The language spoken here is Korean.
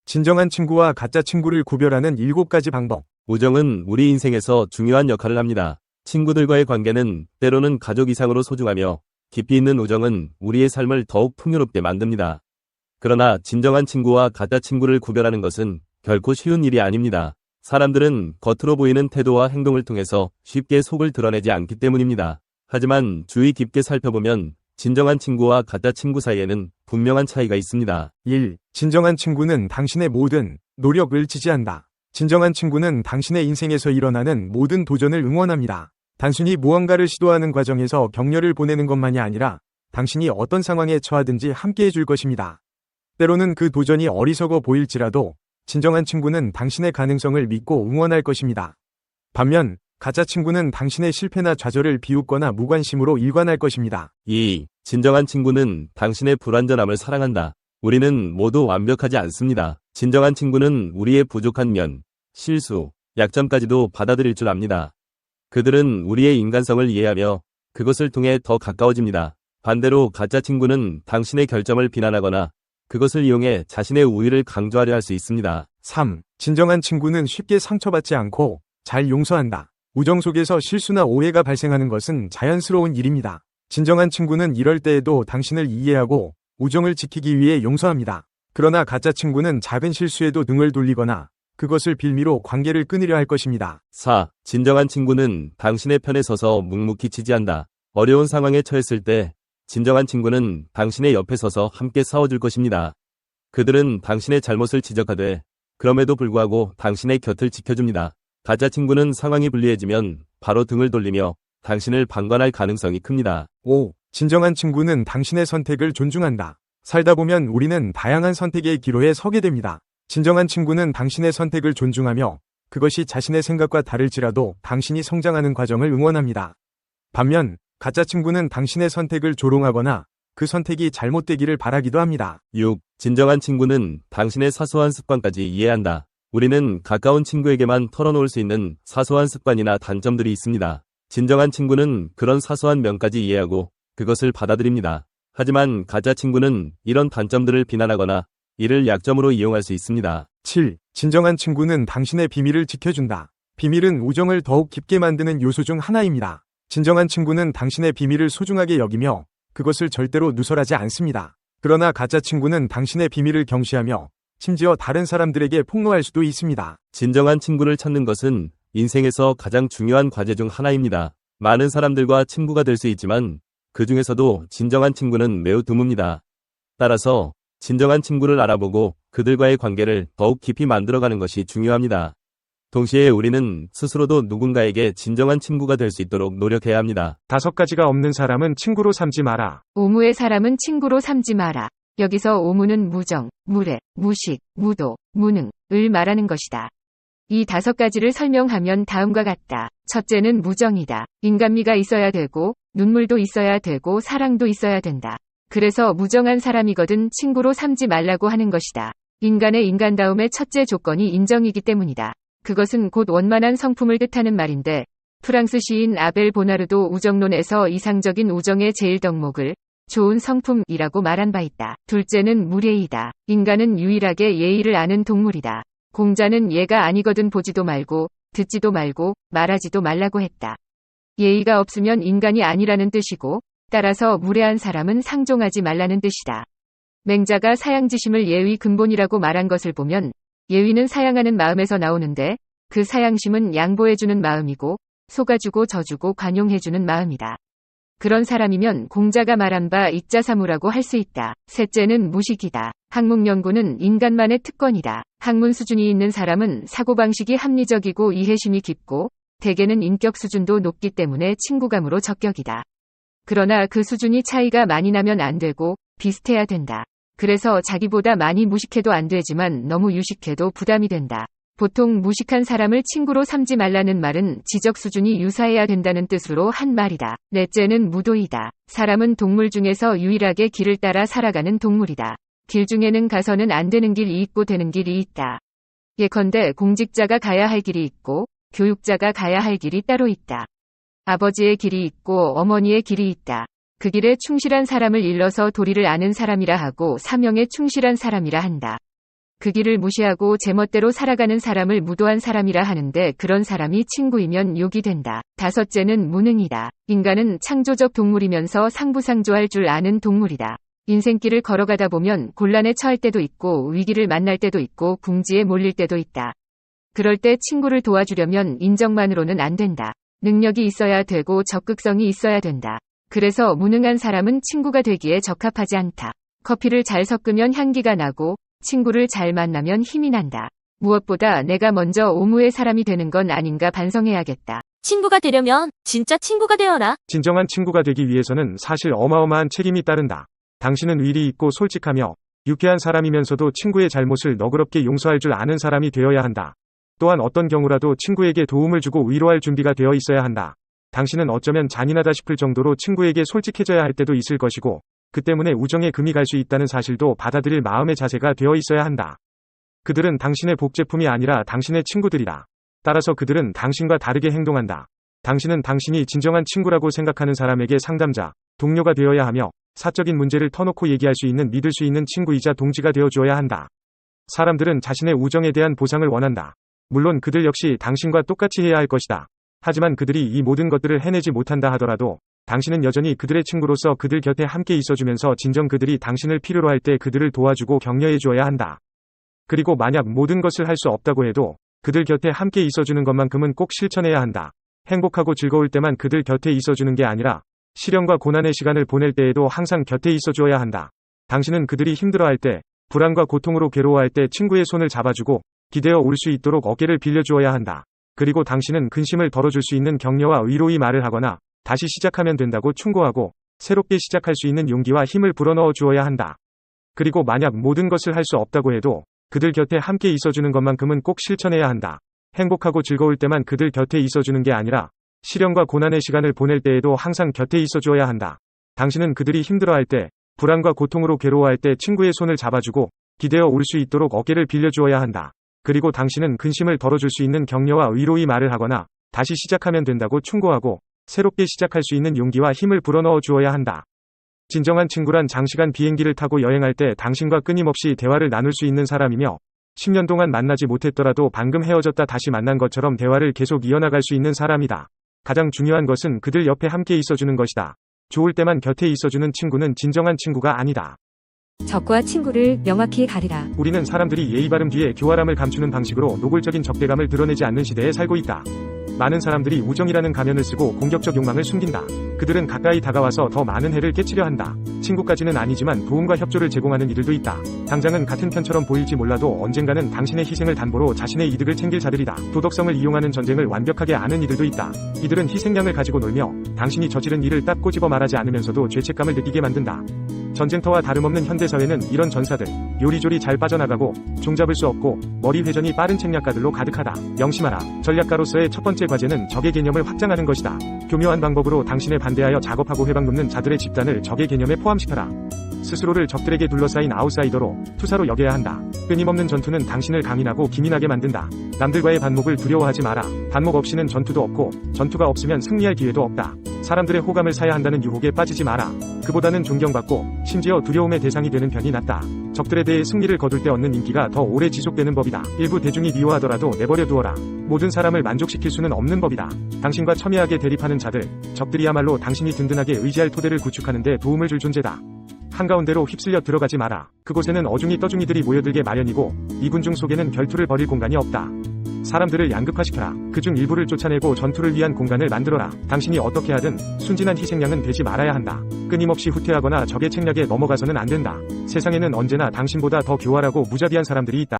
진정한 친구와 가짜 친구를 구별하는 7가지 방법. 우정은 우리 인생에서 중요한 역할을 합니다. 친구들과의 관계는 때로는 가족 이상으로 소중하며 깊이 있는 우정은 우리의 삶을 더욱 풍요롭게 만듭니다. 그러나 진정한 친구와 가짜 친구를 구별하는 것은 결코 쉬운 일이 아닙니다. 사람들은 겉으로 보이는 태도와 행동을 통해서 쉽게 속을 드러내지 않기 때문입니다. 하지만 주의 깊게 살펴보면 진정한 친구와 가짜 친구 사이에는 분명한 차이가 있습니다. 1. 진정한 친구는 당신의 모든 노력을 지지한다. 진정한 친구는 당신의 인생에서 일어나는 모든 도전을 응원합니다. 단순히 무언가를 시도하는 과정에서 격려를 보내는 것만이 아니라 당신이 어떤 상황에 처하든지 함께해 줄 것입니다. 때로는 그 도전이 어리석어 보일지라도 진정한 친구는 당신의 가능성을 믿고 응원할 것입니다. 반면 가짜 친구는 당신의 실패나 좌절을 비웃거나 무관심으로 일관할 것입니다. 2. 진정한 친구는 당신의 불완전함을 사랑한다. 우리는 모두 완벽하지 않습니다. 진정한 친구는 우리의 부족한 면, 실수, 약점까지도 받아들일 줄 압니다. 그들은 우리의 인간성을 이해하며 그것을 통해 더 가까워집니다. 반대로 가짜 친구는 당신의 결점을 비난하거나 그것을 이용해 자신의 우위를 강조하려 할 수 있습니다. 3. 진정한 친구는 쉽게 상처받지 않고 잘 용서한다. 우정 속에서 실수나 오해가 발생하는 것은 자연스러운 일입니다. 진정한 친구는 이럴 때에도 당신을 이해하고 우정을 지키기 위해 용서합니다. 그러나 가짜 친구는 작은 실수에도 등을 돌리거나 그것을 빌미로 관계를 끊으려 할 것입니다. 4. 진정한 친구는 당신의 편에 서서 묵묵히 지지한다. 어려운 상황에 처했을 때 진정한 친구는 당신의 옆에 서서 함께 싸워줄 것입니다. 그들은 당신의 잘못을 지적하되 그럼에도 불구하고 당신의 곁을 지켜줍니다. 가짜 친구는 상황이 불리해지면 바로 등을 돌리며 당신을 방관할 가능성이 큽니다. 5. 진정한 친구는 당신의 선택을 존중한다. 살다 보면 우리는 다양한 선택의 기로에 서게 됩니다. 진정한 친구는 당신의 선택을 존중하며 그것이 자신의 생각과 다를지라도 당신이 성장하는 과정을 응원합니다. 반면 가짜 친구는 당신의 선택을 조롱하거나 그 선택이 잘못되기를 바라기도 합니다. 6. 진정한 친구는 당신의 사소한 습관까지 이해한다. 우리는 가까운 친구에게만 털어놓을 수 있는 사소한 습관이나 단점들이 있습니다. 진정한 친구는 그런 사소한 면까지 이해하고 그것을 받아들입니다. 하지만 가짜 친구는 이런 단점들을 비난하거나 이를 약점으로 이용할 수 있습니다. 7. 진정한 친구는 당신의 비밀을 지켜준다. 비밀은 우정을 더욱 깊게 만드는 요소 중 하나입니다. 진정한 친구는 당신의 비밀을 소중하게 여기며 그것을 절대로 누설하지 않습니다. 그러나 가짜 친구는 당신의 비밀을 경시하며 심지어 다른 사람들에게 폭로할 수도 있습니다. 진정한 친구를 찾는 것은 인생에서 가장 중요한 과제 중 하나입니다. 많은 사람들과 친구가 될 수 있지만 그 중에서도 진정한 친구는 매우 드뭅니다. 따라서 진정한 친구를 알아보고 그들과의 관계를 더욱 깊이 만들어가는 것이 중요합니다. 동시에 우리는 스스로도 누군가에게 진정한 친구가 될 수 있도록 노력해야 합니다. 5가지가 없는 사람은 친구로 삼지 마라. 오무의 사람은 친구로 삼지 마라. 여기서 오무는 무정, 무례, 무식, 무도, 무능을 말하는 것이다. 이 5가지를 설명하면 다음과 같다. 첫째는 무정이다. 인간미가 있어야 되고 눈물도 있어야 되고 사랑도 있어야 된다. 그래서 무정한 사람이거든 친구로 삼지 말라고 하는 것이다. 인간의 인간다움의 첫째 조건이 인정이기 때문이다. 그것은 곧 원만한 성품을 뜻하는 말인데 프랑스 시인 아벨 보나르도 우정론에서 이상적인 우정의 제일 덕목을 좋은 성품이라고 말한 바 있다. 둘째는 무례이다. 인간은 유일하게 예의를 아는 동물이다. 공자는 예가 아니거든 보지도 말고 듣지도 말고 말하지도 말라고 했다. 예의가 없으면 인간이 아니라는 뜻이고 따라서 무례한 사람은 상종하지 말라는 뜻이다. 맹자가 사양지심을 예의 근본이라고 말한 것을 보면 예의는 사양하는 마음에서 나오는데 그 사양심은 양보해주는 마음이고 속아주고 져주고 관용해주는 마음이다. 그런 사람이면 공자가 말한 바 익자사무라고 할 수 있다. 셋째는 무식이다. 학문연구는 인간만의 특권이다. 학문 수준이 있는 사람은 사고방식이 합리적이고 이해심이 깊고 대개는 인격 수준도 높기 때문에 친구감으로 적격이다. 그러나 그 수준이 차이가 많이 나면 안 되고 비슷해야 된다. 그래서 자기보다 많이 무식해도 안 되지만 너무 유식해도 부담이 된다. 보통 무식한 사람을 친구로 삼지 말라는 말은 지적 수준이 유사해야 된다는 뜻으로 한 말이다. 넷째는 무도이다. 사람은 동물 중에서 유일하게 길을 따라 살아가는 동물이다. 길 중에는 가서는 안 되는 길이 있고 되는 길이 있다. 예컨대 공직자가 가야 할 길이 있고 교육자가 가야 할 길이 따로 있다. 아버지의 길이 있고 어머니의 길이 있다. 그 길에 충실한 사람을 일러서 도리를 아는 사람이라 하고 사명에 충실한 사람이라 한다. 그 길을 무시하고 제멋대로 살아가는 사람을 무도한 사람이라 하는데 그런 사람이 친구이면 욕이 된다. 다섯째는 무능이다. 인간은 창조적 동물이면서 상부상조할 줄 아는 동물이다. 인생길을 걸어가다 보면 곤란에 처할 때도 있고 위기를 만날 때도 있고 궁지에 몰릴 때도 있다. 그럴 때 친구를 도와주려면 인정만으로는 안 된다. 능력이 있어야 되고 적극성이 있어야 된다. 그래서 무능한 사람은 친구가 되기에 적합하지 않다. 커피를 잘 섞으면 향기가 나고 친구를 잘 만나면 힘이 난다. 무엇보다 내가 먼저 오무의 사람이 되는 건 아닌가 반성해야겠다. 친구가 되려면 진짜 친구가 되어라. 진정한 친구가 되기 위해서는 사실 어마어마한 책임이 따른다. 당신은 의리 있고 솔직하며 유쾌한 사람이면서도 친구의 잘못을 너그럽게 용서할 줄 아는 사람이 되어야 한다. 또한 어떤 경우라도 친구에게 도움을 주고 위로할 준비가 되어 있어야 한다. 당신은 어쩌면 잔인하다 싶을 정도로 친구에게 솔직해져야 할 때도 있을 것이고 그 때문에 우정에 금이 갈 수 있다는 사실도 받아들일 마음의 자세가 되어 있어야 한다. 그들은 당신의 복제품이 아니라 당신의 친구들이다. 따라서 그들은 당신과 다르게 행동한다. 당신은 당신이 진정한 친구라고 생각하는 사람에게 상담자, 동료가 되어야 하며 사적인 문제를 터놓고 얘기할 수 있는 믿을 수 있는 친구이자 동지가 되어 주어야 한다. 사람들은 자신의 우정에 대한 보상을 원한다. 물론 그들 역시 당신과 똑같이 해야 할 것이다. 하지만 그들이 이 모든 것들을 해내지 못한다 하더라도 당신은 여전히 그들의 친구로서 그들 곁에 함께 있어주면서 진정 그들이 당신을 필요로 할 때 그들을 도와주고 격려해 주어야 한다. 그리고 만약 모든 것을 할 수 없다고 해도 그들 곁에 함께 있어주는 것만큼은 꼭 실천해야 한다. 행복하고 즐거울 때만 그들 곁에 있어주는 게 아니라 시련과 고난의 시간을 보낼 때에도 항상 곁에 있어주어야 한다. 당신은 그들이 힘들어할 때, 불안과 고통으로 괴로워할 때 친구의 손을 잡아주고 기대어 올 수 있도록 어깨를 빌려주어야 한다. 그리고 당신은 근심을 덜어줄 수 있는 격려와 위로의 말을 하거나 다시 시작하면 된다고 충고하고 새롭게 시작할 수 있는 용기와 힘을 불어넣어 주어야 한다. 그리고 만약 모든 것을 할 수 없다고 해도 그들 곁에 함께 있어주는 것만큼은 꼭 실천해야 한다. 행복하고 즐거울 때만 그들 곁에 있어주는 게 아니라 시련과 고난의 시간을 보낼 때에도 항상 곁에 있어주어야 한다. 당신은 그들이 힘들어할 때, 불안과 고통으로 괴로워할 때 친구의 손을 잡아주고 기대어 올 수 있도록 어깨를 빌려주어야 한다. 그리고 당신은 근심을 덜어줄 수 있는 격려와 위로의 말을 하거나 다시 시작하면 된다고 충고하고 새롭게 시작할 수 있는 용기와 힘을 불어넣어 주어야 한다. 진정한 친구란 장시간 비행기를 타고 여행할 때 당신과 끊임없이 대화를 나눌 수 있는 사람이며 10년 동안 만나지 못했더라도 방금 헤어졌다 다시 만난 것처럼 대화를 계속 이어나갈 수 있는 사람이다. 가장 중요한 것은 그들 옆에 함께 있어주는 것이다. 좋을 때만 곁에 있어주는 친구는 진정한 친구가 아니다. 적과 친구를 명확히 가리라. 우리는 사람들이 예의 바름 뒤에 교활함을 감추는 방식으로 노골적인 적대감을 드러내지 않는 시대에 살고 있다. 많은 사람들이 우정이라는 가면을 쓰고 공격적 욕망을 숨긴다. 그들은 가까이 다가와서 더 많은 해를 끼치려 한다. 친구까지는 아니지만 도움과 협조를 제공하는 이들도 있다. 당장은 같은 편처럼 보일지 몰라도 언젠가는 당신의 희생을 담보로 자신의 이득을 챙길 자들이다. 도덕성을 이용하는 전쟁을 완벽하게 아는 이들도 있다. 이들은 희생양을 가지고 놀며 당신이 저지른 일을 딱 꼬집어 말하지 않으면서도 죄책감을 느끼게 만든다. 전쟁터와 다름없는 현대사회는 이런 전사들, 요리조리 잘 빠져나가고 종잡을 수 없고 머리 회전이 빠른 책략가들로 가득하다. 명심하라. 전략가로서의 첫 번째 과제는 적의 개념을 확장하는 것이다. 교묘한 방법으로 당신에 반대하여 작업하고 회방 놓는 자들의 집단을 적의 개념에 포함시켜라. 스스로를 적들에게 둘러싸인 아웃사이더로 투사로 여겨야 한다. 끊임없는 전투는 당신을 강인하고 기민하게 만든다. 남들과의 반목을 두려워하지 마라. 반목 없이는 전투도 없고 전투가 없으면 승리할 기회도 없다. 사람들의 호감을 사야 한다는 유혹에 빠지지 마라. 그보다는 존경받고 심지어 두려움의 대상이 되는 편이 낫다. 적들에 대해 승리를 거둘 때 얻는 인기가 더 오래 지속되는 법이다. 일부 대중이 미워하더라도 내버려 두어라. 모든 사람을 만족시킬 수는 없는 법이다. 당신과 첨예하게 대립하는 자들, 적들이야말로 당신이 든든하게 의지할 토대를 구축하는 데 도움을 줄 존재다. 한가운데로 휩쓸려 들어가지 마라. 그곳에는 어중이 떠중이들이 모여들게 마련이고 이 군중 속에는 결투를 벌일 공간이 없다. 사람들을 양극화시켜라. 그중 일부를 쫓아내고 전투를 위한 공간을 만들어라. 당신이 어떻게 하든 순진한 희생양은 되지 말아야 한다. 끊임없이 후퇴하거나 적의 책략에 넘어가서는 안 된다. 세상에는 언제나 당신보다 더 교활하고 무자비한 사람들이 있다.